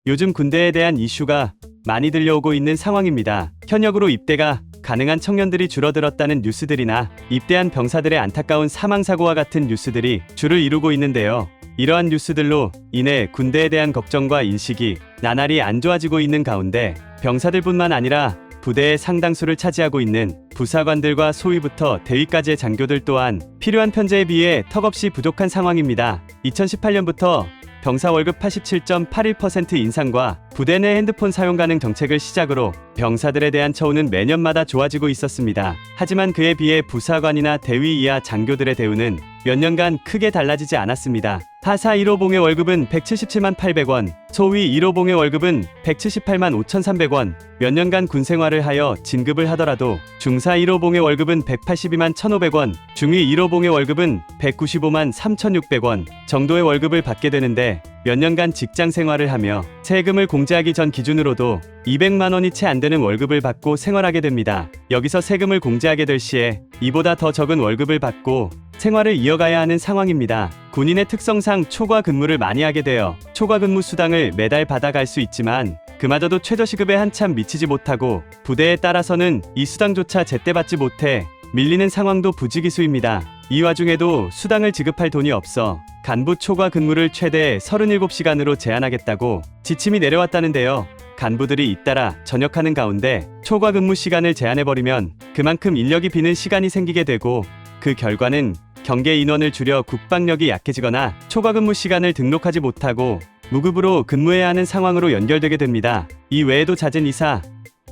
요즘 군대에 대한 이슈가 많이 들려오고 있는 상황입니다. 현역으로 입대가 가능한 청년들이 줄어들었다는 뉴스들이나 입대한 병사들의 안타까운 사망사고와 같은 뉴스들이 주를 이루고 있는데요. 이러한 뉴스들로 인해 군대에 대한 걱정과 인식이 나날이 안 좋아지고 있는 가운데 병사들뿐만 아니라 부대의 상당수를 차지하고 있는 부사관들과 소위부터 대위까지의 장교들 또한 필요한 편제에 비해 턱없이 부족한 상황입니다. 2018년부터 병사 월급 87.81% 인상과 부대 내 핸드폰 사용 가능 정책을 시작으로 병사들에 대한 처우는 매년마다 좋아지고 있었습니다. 하지만 그에 비해 부사관이나 대위 이하 장교들의 대우는 몇 년간 크게 달라지지 않았습니다. 하사 1호봉의 월급은 177만 800원, 소위 1호봉의 월급은 178만 5,300원, 몇 년간 군 생활을 하여 진급을 하더라도 중사 1호봉의 월급은 182만 1,500원, 중위 1호봉의 월급은 195만 3,600원 정도의 월급을 받게 되는데 몇 년간 직장 생활을 하며 세금을 공제하기 전 기준으로도 200만 원이 채 안 되는 월급을 받고 생활하게 됩니다. 여기서 세금을 공제하게 될 시에 이보다 더 적은 월급을 받고 생활을 이어가야 하는 상황입니다. 군인의 특성상 초과 근무를 많이 하게 되어 초과 근무 수당을 매달 받아갈 수 있지만 그마저도 최저시급에 한참 미치지 못하고 부대에 따라서는 이 수당조차 제때 받지 못해 밀리는 상황도 부지기수입니다. 이 와중에도 수당을 지급할 돈이 없어 간부 초과 근무를 최대 37시간으로 제한하겠다고 지침이 내려왔다는데요. 간부들이 잇따라 전역하는 가운데 초과 근무 시간을 제한해버리면 그만큼 인력이 비는 시간이 생기게 되고 그 결과는 경계 인원을 줄여 국방력이 약해지거나 초과 근무 시간을 등록하지 못하고 무급으로 근무해야 하는 상황으로 연결되게 됩니다. 이 외에도 잦은 이사,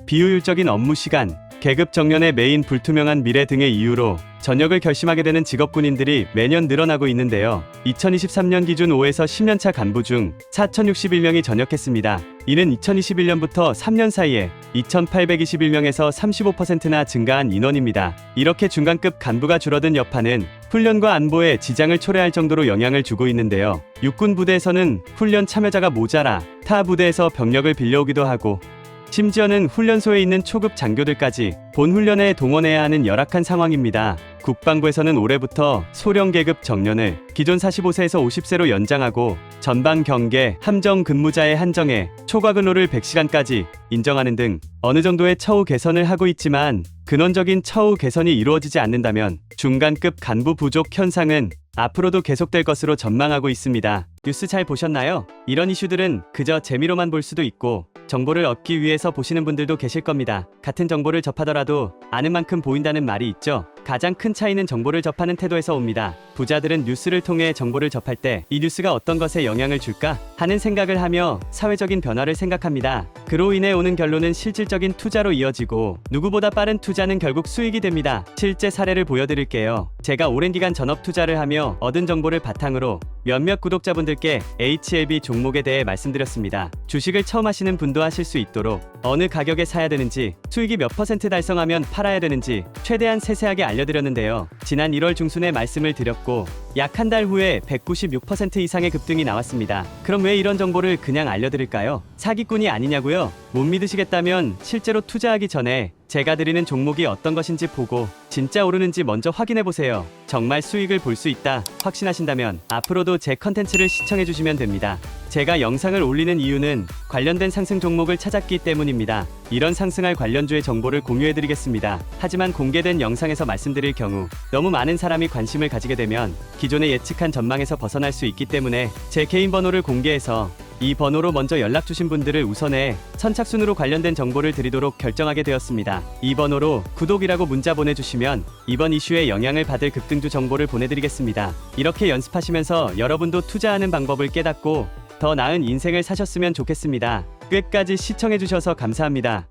비효율적인 업무 시간, 계급 정년의 메인 불투명한 미래 등의 이유로 전역을 결심하게 되는 직업군인들이 매년 늘어나고 있는데요. 2023년 기준 5에서 10년차 간부 중 4,061명이 전역했습니다. 이는 2021년부터 3년 사이에 2,821명에서 35%나 증가한 인원입니다. 이렇게 중간급 간부가 줄어든 여파는 훈련과 안보에 지장을 초래할 정도로 영향을 주고 있는데요. 육군 부대에서는 훈련 참여자가 모자라 타 부대에서 병력을 빌려오기도 하고 심지어는 훈련소에 있는 초급 장교들까지 본 훈련에 동원해야 하는 열악한 상황입니다. 국방부에서는 올해부터 소령 계급 정년을 기존 45세에서 50세로 연장하고 전방 경계 함정 근무자의 한정에 초과 근로를 100시간까지 인정하는 등 어느 정도의 처우 개선을 하고 있지만 근원적인 처우 개선이 이루어지지 않는다면 중간급 간부 부족 현상은 앞으로도 계속될 것으로 전망하고 있습니다. 뉴스 잘 보셨나요? 이런 이슈들은 그저 재미로만 볼 수도 있고 정보를 얻기 위해서 보시는 분들도 계실 겁니다. 같은 정보를 접하더라도 아는 만큼 보인다는 말이 있죠. 가장 큰 차이는 정보를 접하는 태도에서 옵니다. 부자들은 뉴스를 통해 정보를 접할 때 이 뉴스가 어떤 것에 영향을 줄까 하는 생각을 하며 사회적인 변화를 생각합니다. 그로 인해 오는 결론은 실질적인 투자로 이어지고 누구보다 빠른 투자는 결국 수익이 됩니다. 실제 사례를 보여드릴게요. 제가 오랜 기간 전업 투자를 하며 얻은 정보를 바탕으로 몇몇 구독자분들께 HLB 종목에 대해 말씀드렸습니다. 주식을 처음 하시는 분도 하실 수 있도록 어느 가격에 사야 되는지, 수익이 몇 % 달성하면 팔아야 되는지 최대한 세세하게 알려드렸는데요. 지난 1월 중순에 말씀을 드렸고 약 한 달 후에 196% 이상의 급등이 나왔습니다. 그럼 왜 이런 정보를 그냥 알려드릴까요? 사기꾼이 아니냐고요? 못 믿으시겠다면 실제로 투자하기 전에 제가 드리는 종목이 어떤 것인지 보고 진짜 오르는지 먼저 확인해보세요. 정말 수익을 볼 수 있다 확신하신다면 앞으로도 제 컨텐츠를 시청해주시면 됩니다. 제가 영상을 올리는 이유는 관련된 상승 종목을 찾았기 때문입니다. 이런 상승할 관련주의 정보를 공유해드리겠습니다. 하지만 공개된 영상에서 말씀드릴 경우 너무 많은 사람이 관심을 가지게 되면 기존의 예측한 전망에서 벗어날 수 있기 때문에 제 개인 번호를 공개해서 이 번호로 먼저 연락 주신 분들을 우선해 선착순으로 관련된 정보를 드리도록 결정하게 되었습니다. 이 번호로 구독이라고 문자 보내주시면 이번 이슈에 영향을 받을 급등주 정보를 보내드리겠습니다. 이렇게 연습하시면서 여러분도 투자하는 방법을 깨닫고 더 나은 인생을 사셨으면 좋겠습니다. 끝까지 시청해주셔서 감사합니다.